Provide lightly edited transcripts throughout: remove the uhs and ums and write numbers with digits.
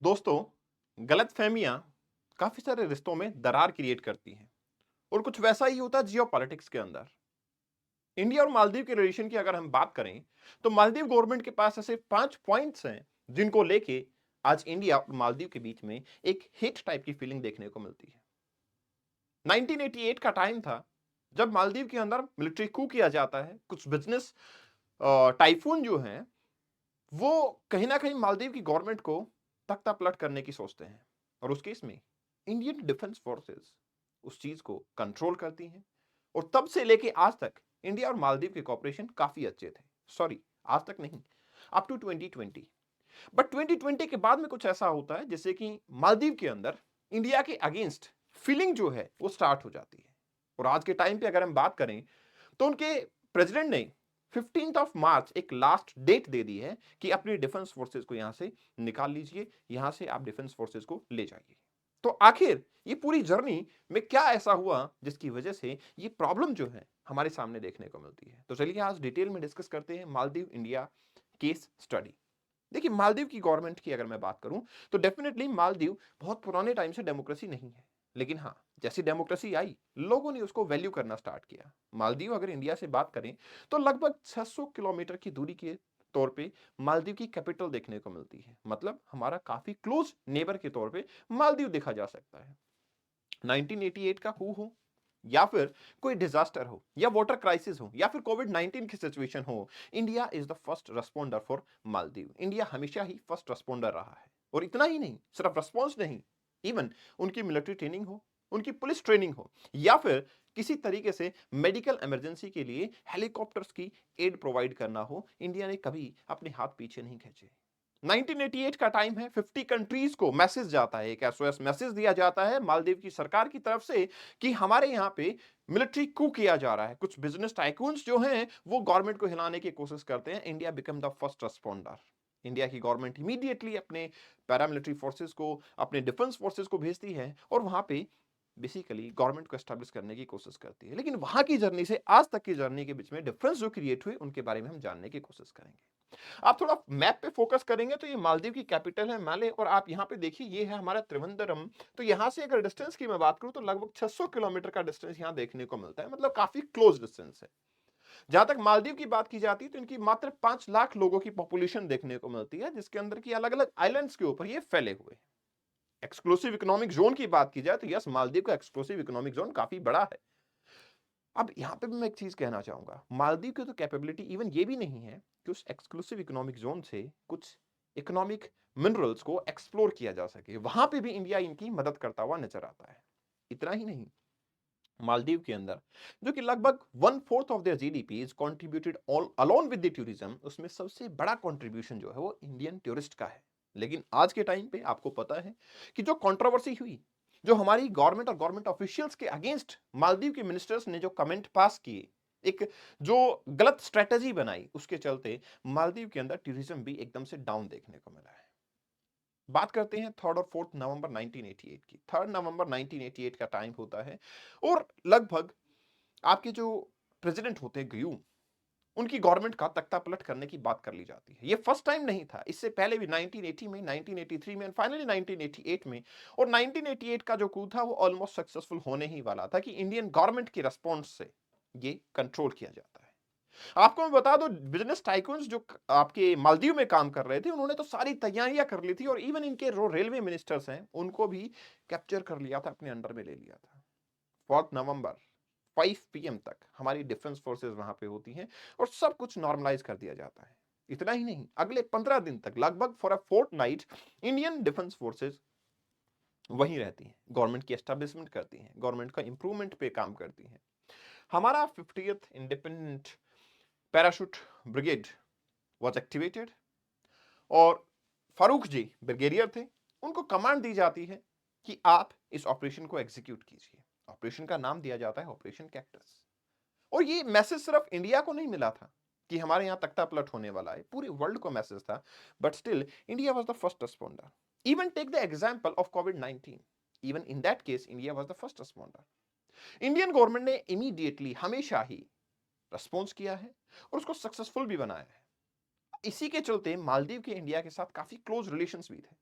दोस्तों, गलतफहमियां काफी सारे रिश्तों में दरार क्रिएट करती हैं और कुछ वैसा ही होता है जियो पॉलिटिक्स के अंदर। इंडिया और मालदीव के रिलेशन की अगर हम बात करें तो मालदीव गवर्नमेंट के पास ऐसे 5 पॉइंट्स हैं जिनको लेके आज इंडिया और मालदीव के बीच में एक हिट टाइप की फीलिंग देखने को मिलती है। 1988 का टाइम था जब मालदीव के अंदर मिलिट्री कू किया जाता है। कुछ बिजनेस टाइफून जो हैं वो कहीं ना कहीं मालदीव की गवर्नमेंट को तख्ता पलट करने की सोचते हैं और उस केस में इंडियन डिफेंस फोर्सेस उस चीज को कंट्रोल करती हैं और तब से लेके आज तक इंडिया और मालदीव के कॉपरेशन काफी अच्छे थे। सॉरी, आज तक नहीं, अप टू 2020। बट 2020 के बाद में कुछ ऐसा होता है जैसे कि मालदीव के अंदर इंडिया के अगेंस्ट फीलिंग जो है वो स्टार्ट हो जाती है। और आज के टाइम पे अगर हम बात करें तो उनके प्रेसिडेंट ने 15th ऑफ मार्च एक लास्ट डेट दे दी है कि अपनी डिफेंस फोर्सेस को यहां से निकाल लीजिए, यहां से आप डिफेंस फोर्सेस को ले जाइए। तो आखिर ये पूरी जर्नी में क्या ऐसा हुआ जिसकी वजह से ये प्रॉब्लम जो है हमारे सामने देखने को मिलती है। तो चलिए आज डिटेल में डिस्कस करते हैं मालदीव इंडिया केस स्टडी। देखिए, मालदीव की गवर्नमेंट की अगर मैं बात करूं तो डेफिनेटली मालदीव बहुत पुराने टाइम से डेमोक्रेसी नहीं है, लेकिन हाँ, जैसी डेमोक्रेसी आई लोगों ने उसको वैल्यू करना स्टार्ट किया। मालदीव अगर इंडिया से बात करें तो लगभग 600 किलोमीटर की दूरी के तौर पे मालदीव की कैपिटल देखने को मिलती है। मतलब हमारा काफी क्लोज नेबर के तौर पे मालदीव देखा जा सकता है। 1988 का हो या फिर कोई डिजास्टर हो या वाटर क्राइसिस हो या फिर कोविड 19 की सिचुएशन हो, India is the first responder for Maldives. India हमेशा ही फर्स्ट रेस्पोंडर रहा है। और इतना ही नहीं, सिर्फ रेस्पॉन्स नहीं, इवन उनकी मिलिट्री ट्रेनिंग हो, उनकी पुलिस ट्रेनिंग हो या फिर किसी तरीके से मेडिकल इमरजेंसी के लिए हेलीकॉप्टर्स की एड प्रोवाइड करना हो, इंडिया ने कभी अपने हाथ पीछे नहीं खींचे। 1988 का टाइम है, 50 कंट्रीज को मैसेज जाता है, एक एसओएस मैसेज दिया जाता है मालदीव की सरकार की तरफ से कि हमारे यहां पे मिलिट्री कू किया जा रहा है। कुछ बिजनेस टाइकून्स जो हैं वो गवर्नमेंट को हिलाने की कोशिश करते हैं। India become the first responder. India की गवर्नमेंट इमीडिएटली अपने पैरामिलिट्री फोर्सेस को, अपने डिफेंस फोर्सेस को भेजती है और वहां पे बेसिकली गवर्नमेंट को एस्टेब्लिश करने की कोशिश करती है। लेकिन वहां की जर्नी से आज तक की जर्नी के बीच में डिफरेंस जो क्रिएट हुए उनके बारे में हम जानने की कोशिश करेंगे। आप थोड़ा मैप पे फोकस करेंगे तो ये मालदीव की कैपिटल है माले, और आप यहाँ पे देखिए ये है हमारा त्रिवेंद्रम। तो यहाँ से अगर डिस्टेंस की मैं बात करूं तो लगभग 600 किलोमीटर का डिस्टेंस यहाँ देखने को मिलता है। मतलब काफी क्लोज डिस्टेंस है। जहां तक मालदीव की बात की जाती है तो इनकी मात्र 5 लाख लोगों की पॉपुलेशन देखने को मिलती है, जिसके अंदर की अलग अलग आइलैंड्स के ऊपर ये फैले हुए हैं। एक्सक्लूसिव इकोनॉमिक जोन की बात की जाए तो यस, मालदीव का एक्सक्लूसिव इकोनॉमिक जोन काफी बड़ा है। अब यहां पे भी मैं एक चीज कहना चाहूंगा, मालदीव की तो कैपेबिलिटी इवन ये भी नहीं है कि उस एक्सक्लूसिव इकोनॉमिक जोन से कुछ इकोनॉमिक मिनरल्स को एक्सप्लोर किया जा सके। वहां पे भी इंडिया इनकी मदद करता हुआ नजर आता है। इतना ही नहीं, मालदीव के अंदर जो कि लगभग 1/4 of their GDP is contributed all alone with the tourism, उसमें सबसे बड़ा कंट्रीब्यूशन जो है वो इंडियन टूरिस्ट का है। लेकिन आज के टाइम पे आपको पता है कि जो कंट्रोवर्सी हुई, जो हमारी गवर्नमेंट और गवर्नमेंट ऑफिशियल्स के अगेंस्ट मालदीव के मिनिस्टर्स ने जो कमेंट पास किए, एक जो गलत स्ट्रेटजी बनाई, उसके चलते मालदीव के अंदर टूरिज्म भी एकदम से डाउन देखने को मिला है। बात करते हैं 3rd और 4th नवंबर 1988 की। 3rd नवंबर 1988 का टाइम होता है और लगभग आपके जो प्रेसिडेंट होते हैं गयूम, उनकी गवर्नमेंट का तख्ता पलट करने की बात कर ली जाती है। ये फर्स्ट टाइम नहीं था, इससे पहले भी 1980 में, 1983 में, फाइनली 1988 में। और 1988 का जो कू था वो ऑलमोस्ट सक्सेसफुल होने ही वाला था कि इंडियन गवर्नमेंट की रेस्पॉन्स से ये कंट्रोल किया जाता है। आपको मैं बता दूं, बिजनेस टाइकून्स जो आपके मालदीव में काम कर रहे थे उन्होंने तो सारी तैयारियां कर ली थी और इवन इनके जो रेलवे मिनिस्टर्स हैं उनको भी कैप्चर कर लिया था, अपने अंडर में ले लिया था। 4 नवंबर 5 पीएम तक हमारी डिफेंस फोर्सेस वहां पे होती हैं और सब कुछ नॉर्मलाइज कर दिया जाता है। इतना ही नहीं, अगले 15 दिन तक लगभग for a fortnight Indian defence forces वहीं रहती हैं, गवर्नमेंट की एस्टेब्लिशमेंट करती हैं, गवर्नमेंट का इंप्रूवमेंट पे काम करती हैं। हमारा 50th independent parachute brigade was activated और फारूक जी ब्रिगेडियर थे। उनको कमांड दी जाती है कि आप इस ऑपरेशन को एग्जीक्यूट कीजिए। ऑपरेशन का नाम दिया जाता है ऑपरेशन कैक्टस। और ये मैसेज सिर्फ इंडिया को नहीं मिला था कि हमारे यहां तख्ता पलट होने वाला है, पूरे वर्ल्ड को मैसेज था। But still India was the first responder. Even take the example of COVID 19, even in that case India was the first responder. Indian government ने इमीडिएटली हमेशा ही रेस्पॉन्स किया है और उसको सक्सेसफुल भी बनाया है। इसी के चलते मालदीव के इंडिया के साथ काफी क्लोज रिलेशंस भी थे।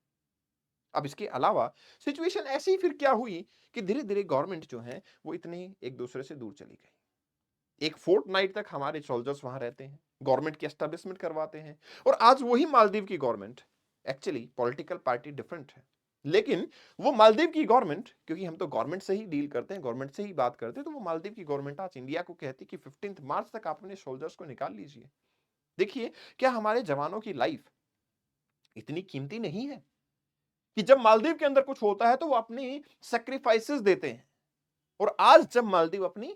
अब इसके अलावा सिचुएशन ऐसी फिर क्या हुई कि धीरे-धीरे गवर्नमेंट जो है वो इतने एक दूसरे से दूर चली गई। एक फोर्टनाइट तक हमारे सोल्जर्स वहां रहते हैं, गवर्नमेंट की एस्टेब्लिशमेंट करवाते हैं और आज वही मालदीव की government, actually political party different है, लेकिन वो मालदीव की गवर्नमेंट, क्योंकि हम तो गवर्नमेंट से ही डील करते हैं, गवर्नमेंट से ही बात करते हैं, तो वो मालदीव की गवर्नमेंट आज इंडिया को कहती है कि 15 मार्च तक आप अपने सोल्जर्स को निकाल लीजिए। देखिए, क्या हमारे जवानों की लाइफ इतनी कीमती नहीं है कि जब मालदीव के अंदर कुछ होता है तो वो अपनी सेक्रीफाइसेस देते हैं? और आज जब मालदीव अपनी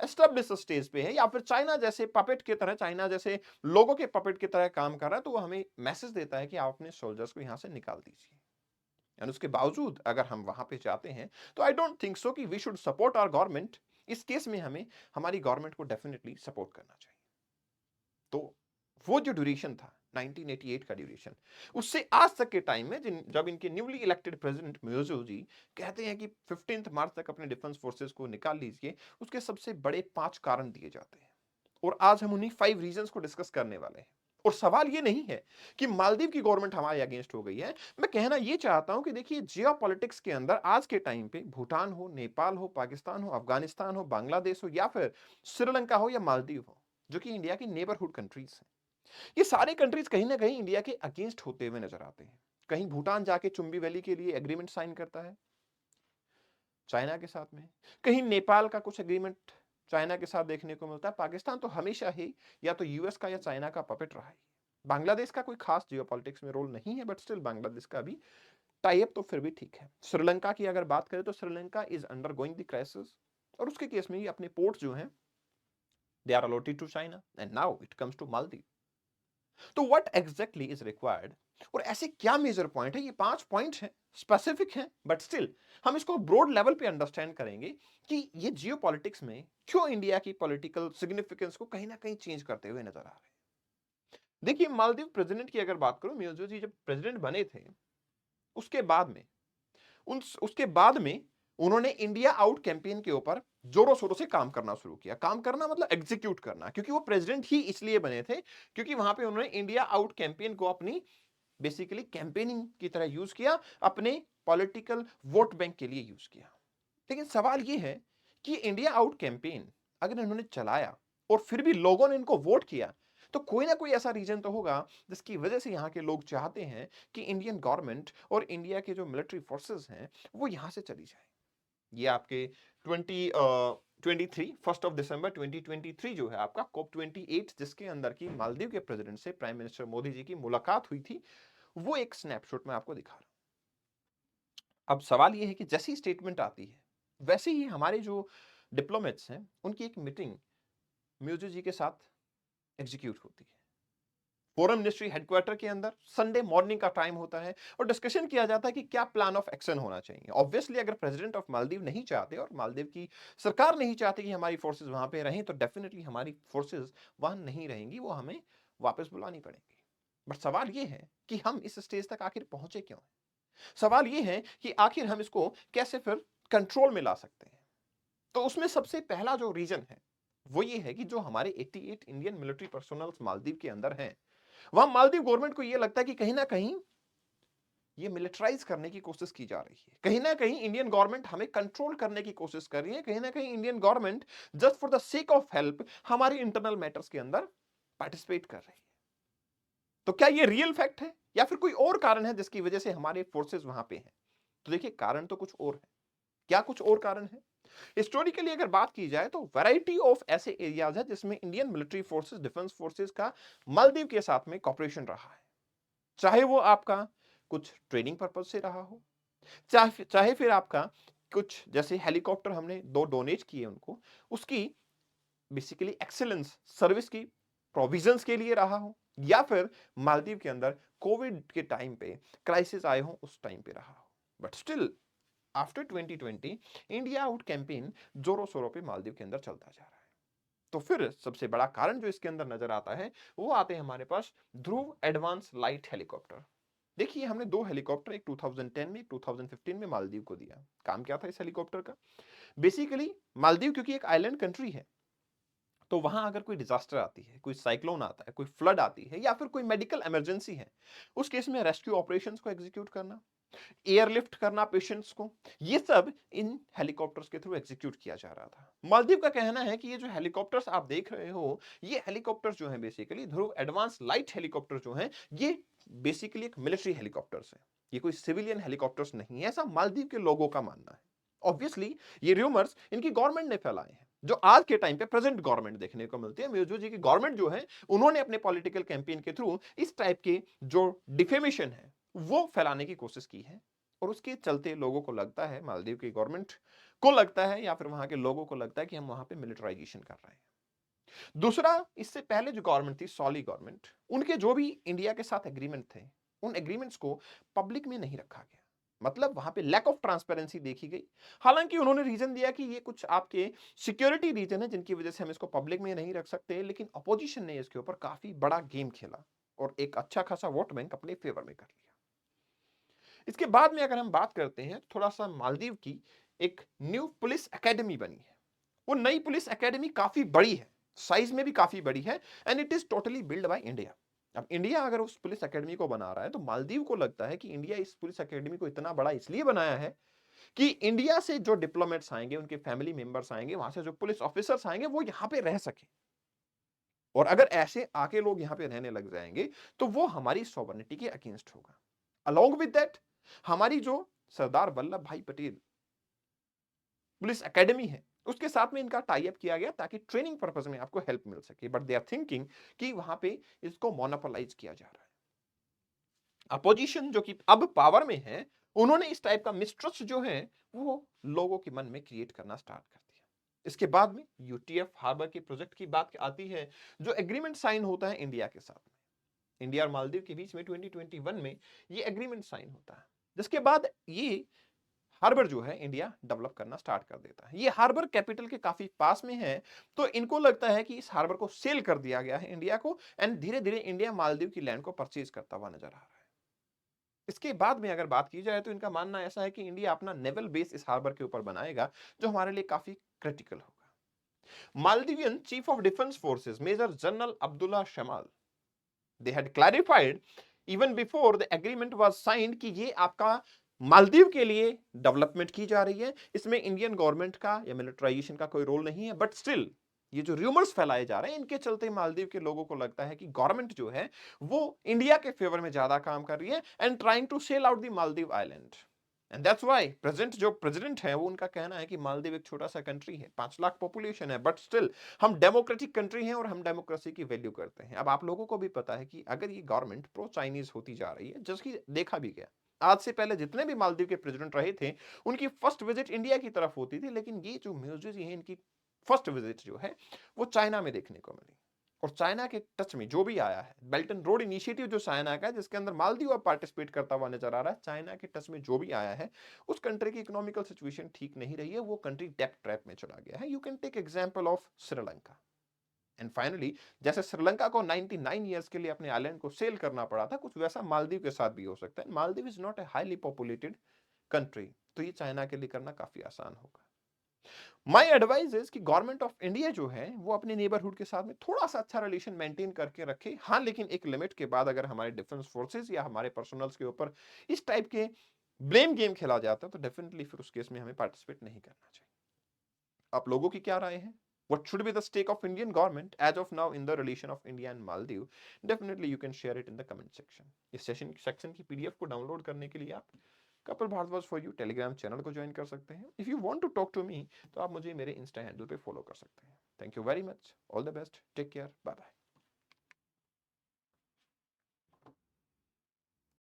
एस्टेब्लिश स्टेज पे है या फिर चाइना जैसे पपेट की तरह, चाइना जैसे लोगों के पपेट की तरह काम कर रहा है, तो वो हमें मैसेज देता है कि आप अपने सोल्जर्स को यहां से निकाल दीजिए। एंड उसके बावजूद अगर हम वहां पे जाते हैं तो आई डोंट थिंक सो कि we should support our government. इस केस में हमें हमारी गवर्नमेंट को डेफिनेटली सपोर्ट करना चाहिए। तो वो जो ड्यूरेशन था 1988 का ड्यूरेशन, उससे आज तक के टाइम में जब इनके न्यूली इलेक्टेड प्रेसिडेंट मियोजो जी कहते हैं कि 15 मार्च तक अपने डिफेंस फोर्सेस को निकाल लीजिए, उसके सबसे बड़े 5 कारण दिए जाते हैं और आज हम उन्हीं 5 रीजंस को डिस्कस करने वाले हैं। और सवाल ये नहीं है कि मालदीव की गवर्नमेंट हमारे अगेंस्ट हो गई है। मैं कहना ये चाहता हूं कि देखिए, जियोपॉलिटिक्स के अंदर आज के टाइम पे भूटान हो, नेपाल हो, पाकिस्तान हो, अफगानिस्तान हो, बांग्लादेश हो या फिर श्रीलंका हो या मालदीव हो, जो कि इंडिया की नेबरहुड कंट्रीज हैं, ये सारे कंट्रीज कहीं ना कहीं इंडिया के अगेंस्ट होते हुए नजर आते हैं। कहीं भूटान जाके चुंबी वैली के लिए एग्रीमेंट साइन करता है चाइना के साथ में, कहीं नेपाल का कुछ एग्रीमेंट चाइना के साथ देखने को मिलता है। पाकिस्तान तो हमेशा ही या तो यूएस का या चाइना का पपेट रहा है। बांग्लादेश का कोई खास जियोपॉलिटिक्स में रोल नहीं है, बट स्टिल बांग्लादेश का भी टाई अप तो फिर भी ठीक है। श्रीलंका की अगर बात करें तो Sri Lanka is undergoing the crisis और उसके केस में ही अपने पोर्ट जो हैं they are allotted to China and now it comes to Maldives. तो व्हाट एग्जैक्टली इज रिक्वायर्ड और ऐसे क्या मेजर पॉइंट है? ये 5 पॉइंट हैं, स्पेसिफिक हैं, बट स्टिल हम इसको ब्रॉड लेवल पे अंडरस्टैंड करेंगे कि ये जियोपॉलिटिक्स में क्यों इंडिया की पॉलिटिकल सिग्निफिकेंस को कहीं ना कहीं चेंज करते हुए नजर आ रहे हैं। देखिए, मालदीव प्रेसिडेंट की अगर बात करूं, मियोजो जी जब प्रेसिडेंट बने थे, उसके बाद में उसके बाद में उन्होंने इंडिया आउट कैंपेन के ऊपर जोरों शोरों से काम करना शुरू किया। काम करना मतलब एग्जीक्यूट करना, क्योंकि वो प्रेसिडेंट ही इसलिए बने थे क्योंकि वहां पे उन्होंने इंडिया आउट कैंपेन को अपनी बेसिकली कैंपेनिंग की तरह यूज किया, अपने पॉलिटिकल वोट बैंक के लिए यूज किया। लेकिन सवाल यह है कि इंडिया आउट कैंपेन अगर इन्होंने चलाया और फिर भी लोगों ने इनको वोट किया, तो कोई ना कोई ऐसा रीजन तो होगा जिसकी वजह से यहां के लोग चाहते हैं कि इंडियन गवर्नमेंट और इंडिया के जो मिलिट्री फोर्सेस हैं वो यहां से चली जाए। ये आपके 23 फर्स्ट ऑफ दिसंबर 2023 जो है आपका COP28, जिसके अंदर की मालदीव के प्रेसिडेंट से प्राइम मिनिस्टर मोदी जी की मुलाकात हुई थी, वो एक स्नैपशॉट में आपको दिखा रहा हूं। अब सवाल ये है कि जैसी स्टेटमेंट आती है वैसे ही हमारे जो डिप्लोमेट्स हैं उनकी एक मीटिंग म्यूजिक जी के साथ एग्जीक्यूट होती है फॉरेन मिनिस्ट्री हेडक्वार्टर के अंदर। संडे मॉर्निंग का टाइम होता है और डिस्कशन किया जाता है कि क्या प्लान ऑफ एक्शन होना चाहिए। ऑब्वियसली अगर प्रेसिडेंट ऑफ मालदीव नहीं चाहते और मालदीव की सरकार नहीं चाहती कि हमारी फोर्सेस वहां पे रहें, तो डेफिनेटली हमारी फोर्सेस वहां नहीं रहेंगी, वो हमें वापस बुलानी पड़ेंगी। बट सवाल ये है कि हम इस स्टेज तक आखिर पहुंचे क्यों? सवाल ये है कि आखिर हम इसको कैसे फिर कंट्रोल में ला सकते हैं? तो उसमें सबसे पहला जो रीजन है वो ये है कि जो हमारे 88 इंडियन मिलिट्री पर्सोनल्स मालदीव के अंदर हैं, वहां मालदीव गवर्नमेंट को यह लगता है कि कहीं ना कहीं ये मिलिटराइज करने की कोशिश की जा रही है। कहीं ना कहीं इंडियन गवर्नमेंट हमें कंट्रोल करने की कोशिश कर रही है। कहीं ना कहीं Indian government just for the sake of help हमारे इंटरनल मैटर्स के अंदर पार्टिसिपेट कर रही है। तो क्या ये रियल फैक्ट है या फिर कोई और कारण है जिसकी वजह से हमारे फोर्सेस वहां पे हैं? तो देखिए, कारण तो कुछ और है। क्या कुछ और कारण है? हिस्टोरिकली अगर बात की जाए तो वैरायटी ऑफ ऐसे एरियाज है जिसमें Indian military forces, defence forces का मालदीव के साथ में कॉपरेशन रहा है। चाहे वो आपका कुछ ट्रेनिंग पर्पज से रहा हो, चाहे चाहे फिर आपका कुछ जैसे हेलीकॉप्टर हमने 2 डोनेट किए उनको, उसकी बेसिकली एक्सीलेंस सर्विस की प्रोविजंस के लिए रहा हो, या फिर मालदीव के अंदर कोविड के टाइम पे क्राइसिस आए हो उस टाइम पे रहा हो। But still after 2020 India out campaign जोरों शोरों पे मालदीव के अंदर चलता जा रहा है। तो फिर सबसे बड़ा कारण जो इसके अंदर नजर आता है वो आते हैं हमारे पास ध्रुव एडवांस लाइट हेलीकॉप्टर। देखिए, हमने 2 हेलीकॉप्टर, एक 2010 में, एक 2015 में मालदीव को दिया। काम क्या था इस हेलीकॉप्टर का? बेसिकली मालदीव क्योंकि एक आइलैंड कंट्री है, तो वहां अगर कोई डिजास्टर आती है, कोई साइक्लोन आता है, कोई फ्लड आती है या फिर कोई मेडिकल इमरजेंसी है, उस केस में रेस्क्यू ऑपरेशंस को एग्जीक्यूट करना, एयरलिफ्ट करना पेशेंट्स को, ये सब इन हेलीकॉप्टर्स के थ्रू एग्जीक्यूट किया जा रहा था। मालदीव का कहना है कि ये जो हेलीकॉप्टर्स आप देख रहे हो, ये हेलीकॉप्टर्स जो हैं बेसिकली ध्रुव एडवांस लाइट हेलीकॉप्टर जो हैं, ये बेसिकली एक मिलिट्री हेलीकॉप्टर्स हैं। ये कोई सिविलियन हेलीकॉप्टर्स नहीं है, ऐसा मालदीव के लोगों का मानना है। ऑब्वियसली ये रूमर्स इनकी गवर्नमेंट ने फैलाए हैं, जो आज के टाइम पे प्रेजेंट गवर्नमेंट देखने को मिलती है। मिर्जो जी की गवर्नमेंट जो है, उन्होंने अपने पॉलिटिकल कैंपेन के थ्रू इस टाइप के जो डिफेमेशन है वो फैलाने की कोशिश की है, और उसके चलते लोगों को लगता है, मालदीव की गवर्नमेंट को लगता है या फिर वहां के लोगों को लगता है कि हम वहां पे मिलिटराइजेशन कर रहे हैं। दूसरा, इससे पहले जो गवर्नमेंट थी, सॉली गवर्नमेंट, उनके जो भी इंडिया के साथ एग्रीमेंट थे, उन एग्रीमेंट्स को पब्लिक में नहीं रखा गया। मतलब वहां पे लैक ऑफ ट्रांसपेरेंसी देखी गई। हालांकि उन्होंने रीजन दिया कि ये कुछ आपके सिक्योरिटी रीजन है जिनकी वजह से हम इसको पब्लिक में नहीं रख सकते, लेकिन अपोजिशन ने इसके ऊपर काफी बड़ा गेम खेला और एक अच्छा खासा वोट बैंक अपने फेवर में कर लिया। इसके बाद में अगर हम बात करते हैं, थोड़ा सा मालदीव की एक न्यू पुलिस एकेडमी बनी है। वो नई पुलिस एकेडमी काफी बड़ी है, साइज में भी काफी बड़ी है, and it is totally build by India. अब इंडिया अगर उस पुलिस एकेडमी को बना रहा है, तो मालदीव को लगता है कि इंडिया इस पुलिस एकेडमी को इतना बड़ा इसलिए बनाया है कि इंडिया से जो डिप्लोमेट्स आएंगे, उनके फैमिली मेंबर्स आएंगे, वहां से जो पुलिस ऑफिसर्स आएंगे, वो यहां पे रह सके। और अगर ऐसे आके लोग यहां पे रहने लग जाएंगे, तो वो हमारी सॉवरेनिटी के अगेंस्ट होगा। अलोंग विद दैट, हमारी जो सरदार वल्लभ भाई पटेल पुलिस एकेडमी है, उसके साथ में इनका टाई अप किया गया ताकि ट्रेनिंग पर्पज में आपको हेल्प मिल सके। बट दे आर थिंकिंग कि वहां पे इसको मोनोपोलाइज किया जा रहा है। अपोजिशन जो कि अब पावर में है, उन्होंने इस टाइप का मिसट्रस्ट जो है वो लोगों के मन में क्रिएट करना स्टार्ट कर दिया। इसके बाद में यूटीएफ हार्बर के प्रोजेक्ट की बात आती है, जो एग्रीमेंट साइन होता है इंडिया के साथ में। इंडिया और मालदीव के बीच में 2021 में ये एग्रीमेंट साइन होता है, जिसके बाद ये हार्बर जो है इंडिया डेवलप करना स्टार्ट कर देता है। ये हार्बर कैपिटल के काफी पास में है, तो इनको लगता है कि इस हार्बर को सेल कर दिया गया है इंडिया को, एंड धीरे धीरे इंडिया मालदीव की लैंड को परचेज करता हुआ नजर आ रहा है। इसके बाद में अगर बात की जाए, तो इनका मानना ऐसा है कि इंडिया अपना नेवल बेस इस हार्बर के ऊपर बनाएगा, जो हमारे लिए काफी क्रिटिकल होगा। Maldivian chief of defence forces major general Abdulla Shamal, they had clarified even before the agreement was signed कि ये आपका मालदीव के लिए डेवलपमेंट की जा रही है, इसमें इंडियन गवर्नमेंट का या मिलिटराइजेशन का कोई रोल नहीं है। बट स्टिल ये जो रूमर्स फैलाए जा रहे हैं, इनके चलते मालदीव के लोगों को लगता है कि गवर्नमेंट जो है वो इंडिया के फेवर में ज्यादा काम कर रही है, and trying to sell out the Maldives island. And that's why present जो प्रेसिडेंट है, वो उनका कहना है कि मालदीव एक छोटा सा कंट्री है, 5 लाख पॉपुलेशन है, बट स्टिल हम डेमोक्रेटिक कंट्री हैं और हम डेमोक्रेसी की वैल्यू करते हैं। अब आप लोगों को भी पता है कि अगर ये गवर्नमेंट प्रो चाइनीज होती जा रही है, जैसे देखा भी गया, आज से पहले जितने भी मालदीव के प्रेसिडेंट रहे थे, उनकी फर्स्ट विजिट इंडिया की तरफ होती थी, लेकिन ये जो म्यूजिक है, इनकी फर्स्ट विजिट जो है वो चाइना में देखने को मिली। और चाइना के टच में जो भी आया है, बेल्ट एंड रोड इनिशिएटिव जो चाइना का है, जिसके अंदर मालदीव अब पार्टिसिपेट करता हुआ नजर आ रहा है, चाइना के टच में जो भी आया है, उस कंट्री की इकोनॉमिकल सिचुएशन ठीक नहीं रही है, वो कंट्री डेब्ट ट्रैप में चला गया है। You can take example of Sri Lanka. And finally, जैसे श्रीलंका को 99 ईयर्स के लिए अपने आइलैंड को सेल करना पड़ा था, कुछ वैसा मालदीव के साथ भी हो सकता है। Maldives is not a highly populated country, तो ये चाइना के लिए करना काफी आसान होगा। माय एडवाइस इज कि गवर्नमेंट ऑफ इंडिया जो है वो अपने नेबरहुड के साथ में थोड़ा सा अच्छा रिलेशन मेंटेन करके रखे। हाँ, लेकिन एक लिमिट के बाद अगर हमारे डिफेंस फोर्सेस या हमारे पर्सनल्स के ऊपर इस टाइप के ब्लेम गेम खेला जाता है, तो डेफिनेटली फिर उस केस में हमें पार्टिसिपेट नहीं करना चाहिए। आप लोगों की क्या राय है? What should be the stake of Indian government as of now in the relation of India and Maldives? Definitely you can share it in the comment section. इस सेक्शन की पीडीएफ को डाउनलोड करने के लिए आप Kapil Bhardwaj for you Telegram channel को join कर सकते हैं। If you want to talk to me, तो आप मुझे मेरे इंस्टा हैंडल पे फॉलो कर सकते हैं। Thank you very much, all the best, take care, bye bye.